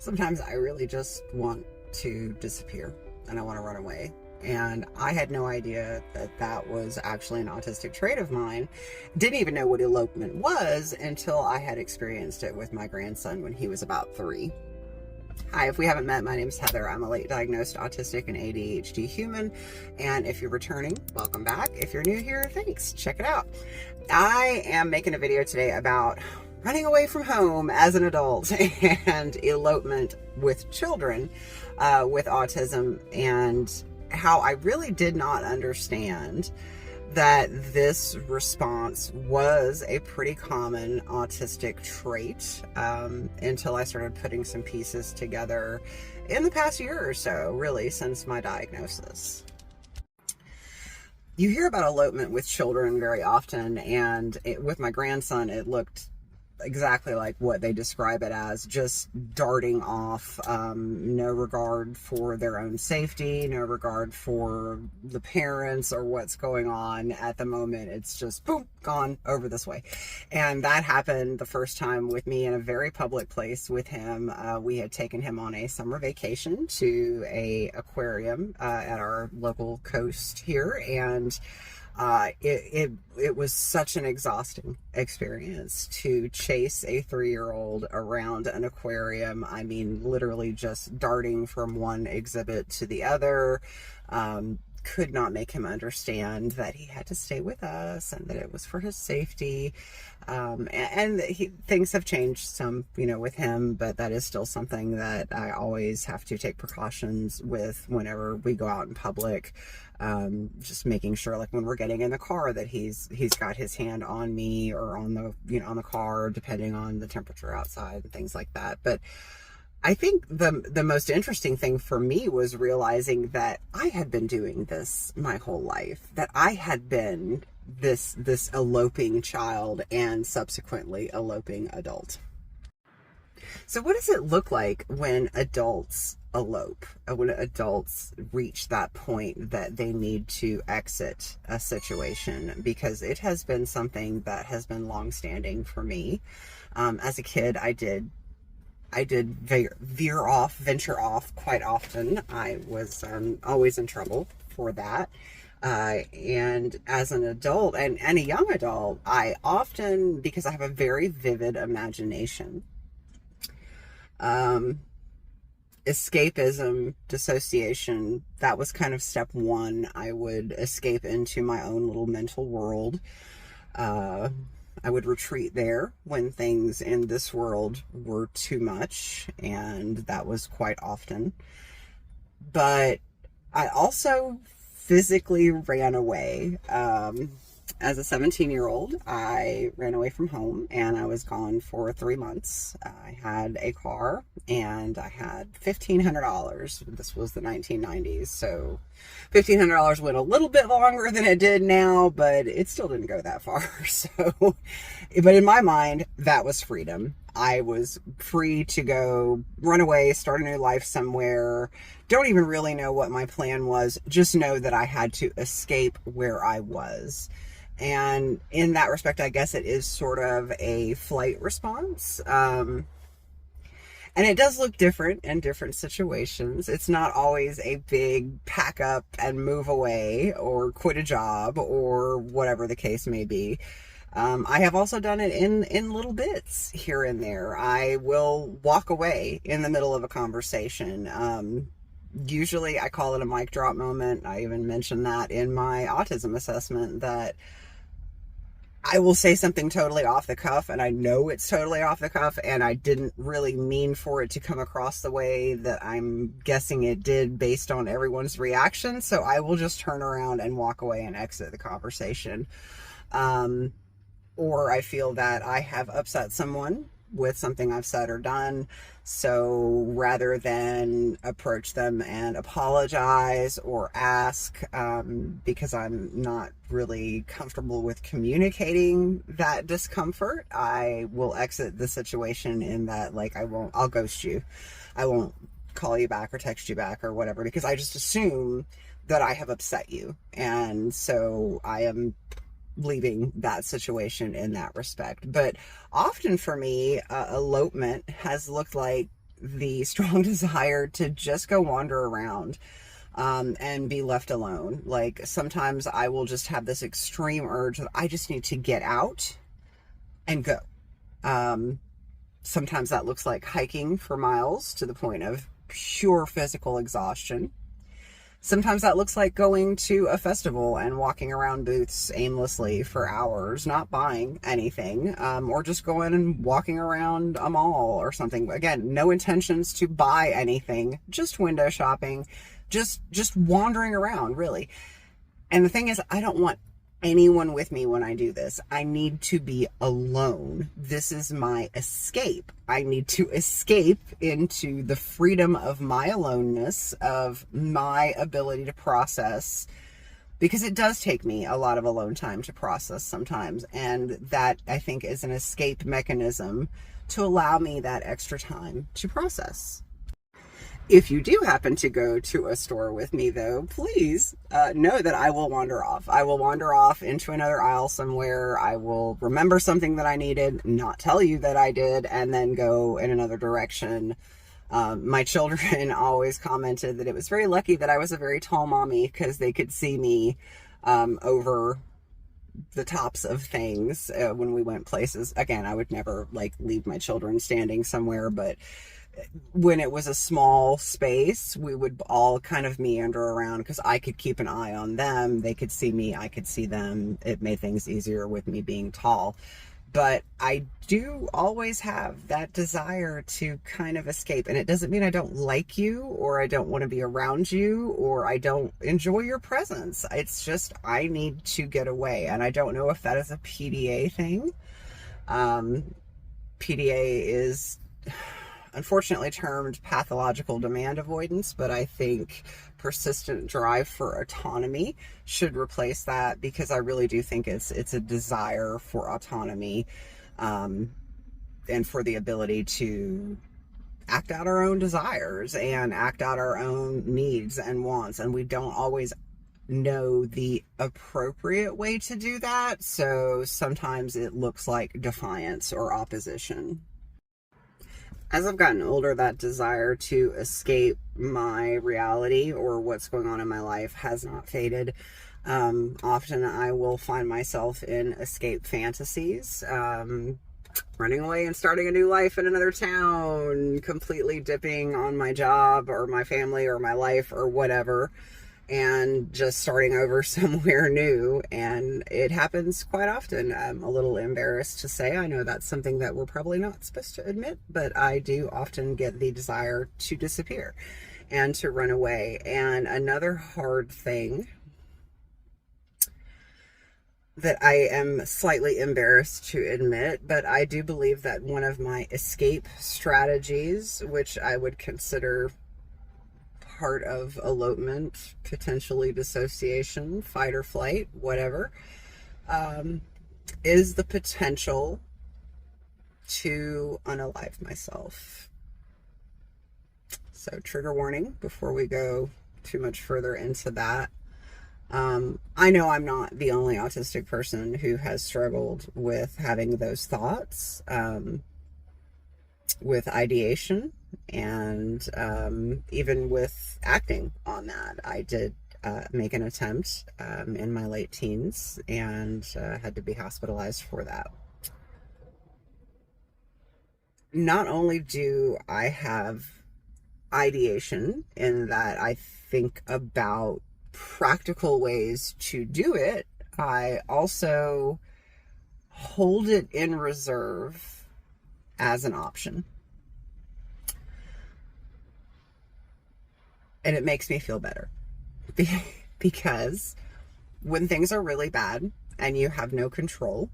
Sometimes I really just want to disappear and I want to run away. And I had no idea that that was actually an autistic trait of mine. Didn't even know what elopement was until I had experienced it with my grandson when he was about 3. Hi, if we haven't met, my name is Heather. I'm a late diagnosed autistic and ADHD human. And if you're returning, welcome back. If you're new here, thanks. Check it out. I am making a video today about running away from home as an adult and elopement with children with autism, and how I really did not understand that this response was a pretty common autistic trait until I started putting some pieces together in the past year or so, really, since my diagnosis. You hear about elopement with children very often, and with my grandson, it looked exactly like what they describe it as, just darting off, no regard for their own safety, no regard for the parents or what's going on at the moment. It's just boom, gone over this way. And that happened the first time with me in a very public place with him. We had taken him on a summer vacation to a aquarium at our local coast here, and it was such an exhausting experience to chase a 3-year-old around an aquarium. I mean, literally just darting from one exhibit to the other. Could not make him understand that he had to stay with us and that it was for his safety. Things have changed some, with him, but that is still something that I always have to take precautions with whenever we go out in public. Just making sure, like when we're getting in the car, that he's got his hand on me or on the, on the car, depending on the temperature outside and things like that. But I think the most interesting thing for me was realizing that I had been doing this my whole life, that I had been this eloping child and subsequently eloping adult. So what does it look like when adults elope, when adults reach that point that they need to exit a situation? Because it has been something that has been long-standing for me. As a kid, I did venture off quite often. I was always in trouble for that. And as an adult and a young adult, I often, because I have a very vivid imagination, escapism, dissociation, that was kind of step one. I would escape into my own little mental world. I would retreat there when things in this world were too much, and that was quite often. But I also physically ran away. As a 17-year-old, I ran away from home, and I was gone for 3 months. I had a car, and I had $1,500. This was the 1990s, so $1,500 went a little bit longer than it did now, but it still didn't go that far. So, but in my mind, that was freedom. I was free to go run away, start a new life somewhere. Don't even really know what my plan was. Just know that I had to escape where I was. And in that respect, I guess it is sort of a flight response. And it does look different in different situations. It's not always a big pack up and move away or quit a job or whatever the case may be. I have also done it in little bits here and there. I will walk away in the middle of a conversation. Usually I call it a mic drop moment. I even mentioned that in my autism assessment, that I will say something totally off the cuff, and I know it's totally off the cuff, and I didn't really mean for it to come across the way that I'm guessing it did based on everyone's reaction. So I will just turn around and walk away and exit the conversation. Or I feel that I have upset someone with something I've said or done. So rather than approach them and apologize or ask, because I'm not really comfortable with communicating that discomfort, I will exit the situation in that, like, I'll ghost you. I won't call you back or text you back or whatever, because I just assume that I have upset you. And so I am leaving that situation in that respect. But often for me, elopement has looked like the strong desire to just go wander around and be left alone. Like sometimes I will just have this extreme urge that I just need to get out and go. Sometimes that looks like hiking for miles to the point of pure physical exhaustion. Sometimes that looks like going to a festival and walking around booths aimlessly for hours, not buying anything, or just going and walking around a mall or something. Again, no intentions to buy anything, just window shopping, just wandering around, really. And the thing is, I don't want anyone with me when I do this. I need to be alone. This is my escape. I need to escape into the freedom of my aloneness, of my ability to process, because it does take me a lot of alone time to process sometimes. And that, I think, is an escape mechanism to allow me that extra time to process. If you do happen to go to a store with me, though, please know that I will wander off. I will wander off into another aisle somewhere. I will remember something that I needed, not tell you that I did, and then go in another direction. My children always commented that it was very lucky that I was a very tall mommy because they could see me over the tops of things when we went places. Again, I would never like leave my children standing somewhere, but when it was a small space, we would all kind of meander around because I could keep an eye on them. They could see me, I could see them. It made things easier with me being tall. But I do always have that desire to kind of escape. And it doesn't mean I don't like you, or I don't want to be around you, or I don't enjoy your presence. It's just I need to get away. And I don't know if that is a PDA thing. PDA is unfortunately termed pathological demand avoidance, but I think persistent drive for autonomy should replace that, because I really do think it's a desire for autonomy, and for the ability to act out our own desires and act out our own needs and wants. And we don't always know the appropriate way to do that. So sometimes it looks like defiance or opposition. As I've gotten older, that desire to escape my reality or what's going on in my life has not faded. Often I will find myself in escape fantasies, running away and starting a new life in another town, completely dipping on my job or my family or my life or whatever, and just starting over somewhere new. And it happens quite often. I'm a little embarrassed to say. I know that's something that we're probably not supposed to admit, but I do often get the desire to disappear and to run away. And another hard thing that I am slightly embarrassed to admit, but I do believe that one of my escape strategies, which I would consider part of elopement, potentially dissociation, fight or flight, whatever, is the potential to unalive myself. So trigger warning before we go too much further into that. I know I'm not the only autistic person who has struggled with having those thoughts, with ideation, and even with acting on that. I did make an attempt in my late teens and had to be hospitalized for that. Not only do I have ideation in that I think about practical ways to do it, I also hold it in reserve as an option. And it makes me feel better because when things are really bad and you have no control,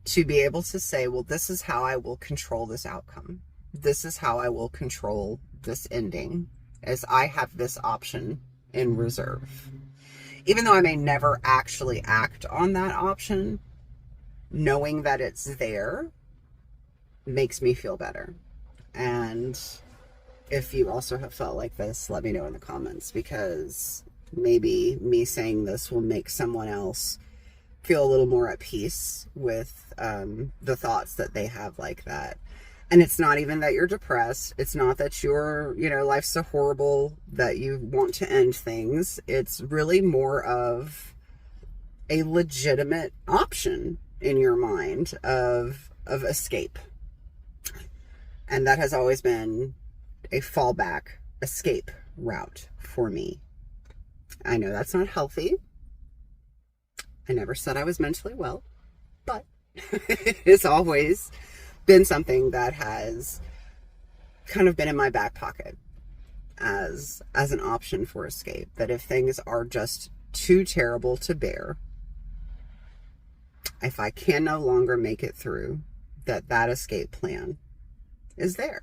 to be able to say, well, this is how I will control this outcome. This is how I will control this ending, as I have this option in reserve. Even though I may never actually act on that option, knowing that it's there makes me feel better. And if you also have felt like this, let me know in the comments, because maybe me saying this will make someone else feel a little more at peace with the thoughts that they have like that. And it's not even that you're depressed. It's not that you're, life's so horrible that you want to end things. It's really more of a legitimate option in your mind of escape. And that has always been a fallback escape route for me. I know that's not healthy. I never said I was mentally well, but it's always been something that has kind of been in my back pocket as an option for escape. That if things are just too terrible to bear, if I can no longer make it through, that escape plan is there.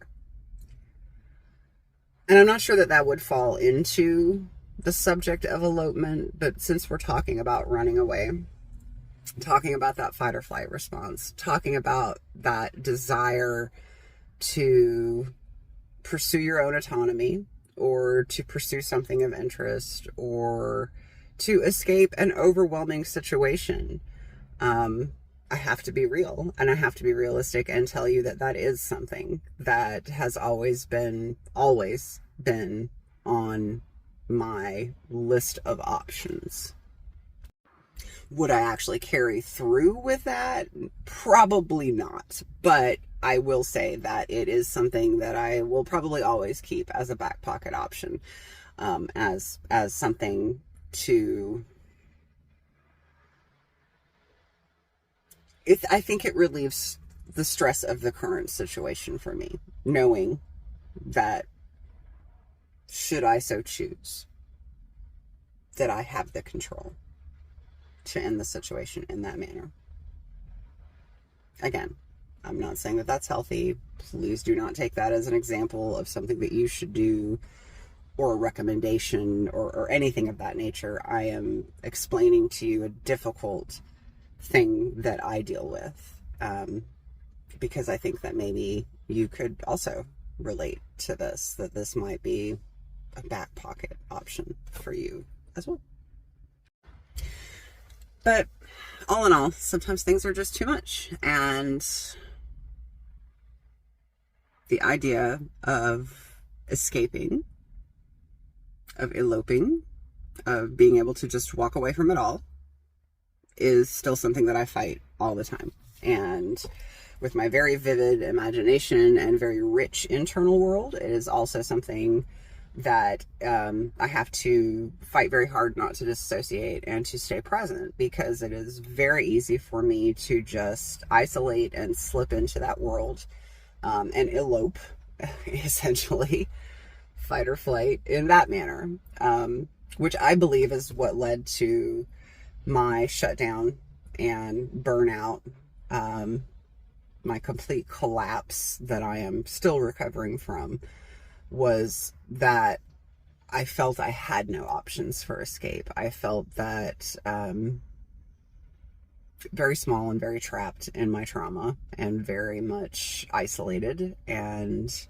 And I'm not sure that would fall into the subject of elopement, but since we're talking about running away, talking about that fight or flight response, talking about that desire to pursue your own autonomy or to pursue something of interest or to escape an overwhelming situation, I have to be real and I have to be realistic and tell you that is something that has always been on my list of options. Would I actually carry through with that? Probably not. But I will say that it is something that I will probably always keep as a back pocket option, as something to... I think it relieves the stress of the current situation for me, knowing that should I so choose, that I have the control to end the situation in that manner. Again, I'm not saying that that's healthy. Please do not take that as an example of something that you should do or a recommendation or anything of that nature. I am explaining to you a difficult thing that I deal with, because I think that maybe you could also relate to this, that this might be a back pocket option for you as well. But all in all, sometimes things are just too much, and the idea of escaping, of eloping, of being able to just walk away from it all is still something that I fight all the time. And with my very vivid imagination and very rich internal world, it is also something that I have to fight very hard not to dissociate and to stay present, because it is very easy for me to just isolate and slip into that world and elope, essentially, fight or flight in that manner, which I believe is what led to my shutdown and burnout, my complete collapse that I am still recovering from, was that I felt I had no options for escape. I felt that very small and very trapped in my trauma and very much isolated, and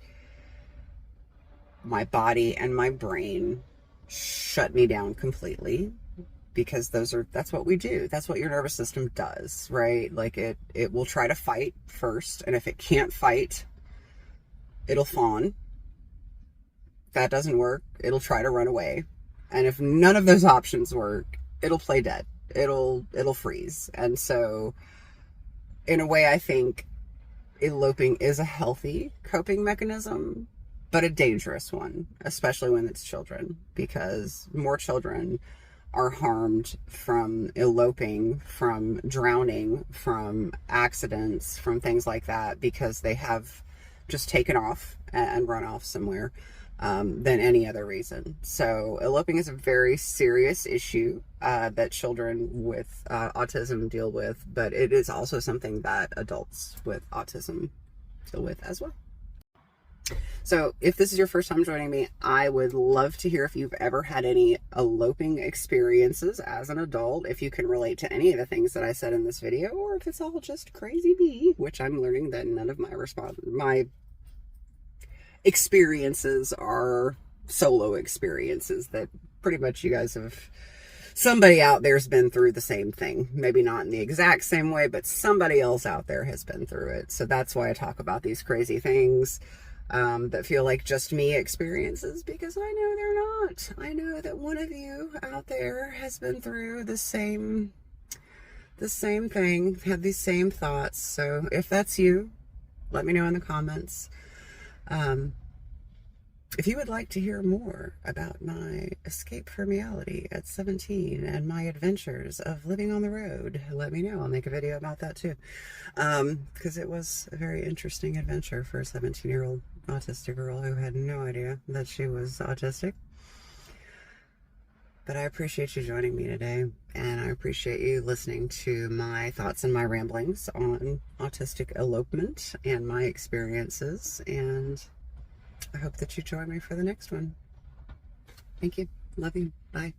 my body and my brain shut me down completely, because that's what we do. That's what your nervous system does, right? Like it will try to fight first, and if it can't fight, it'll fawn. That doesn't work, it'll try to run away. And if none of those options work, it'll play dead. It'll freeze. And so in a way, I think eloping is a healthy coping mechanism, but a dangerous one, especially when it's children, because more children are harmed from eloping, from drowning, from accidents, from things like that, because they have just taken off and run off somewhere, than any other reason. So eloping is a very serious issue that children with autism deal with, but it is also something that adults with autism deal with as well. So if this is your first time joining me, I would love to hear if you've ever had any eloping experiences as an adult, if you can relate to any of the things that I said in this video, or if it's all just crazy me, which I'm learning that none of my experiences are solo experiences, that pretty much you guys have somebody out there's been through the same thing. Maybe not in the exact same way, but somebody else out there has been through it. So that's why I talk about these crazy things that feel like just me experiences, because I know they're not. I know that one of you out there has been through the same thing, had these same thoughts. So if that's you, let me know in the comments. If you would like to hear more about my escape from reality at 17 and my adventures of living on the road, let me know. I'll make a video about that too. Because it was a very interesting adventure for a 17-year-old autistic girl who had no idea that she was autistic. But I appreciate you joining me today, and I appreciate you listening to my thoughts and my ramblings on autistic elopement and my experiences, and I hope that you join me for the next one. Thank you. Love you. Bye.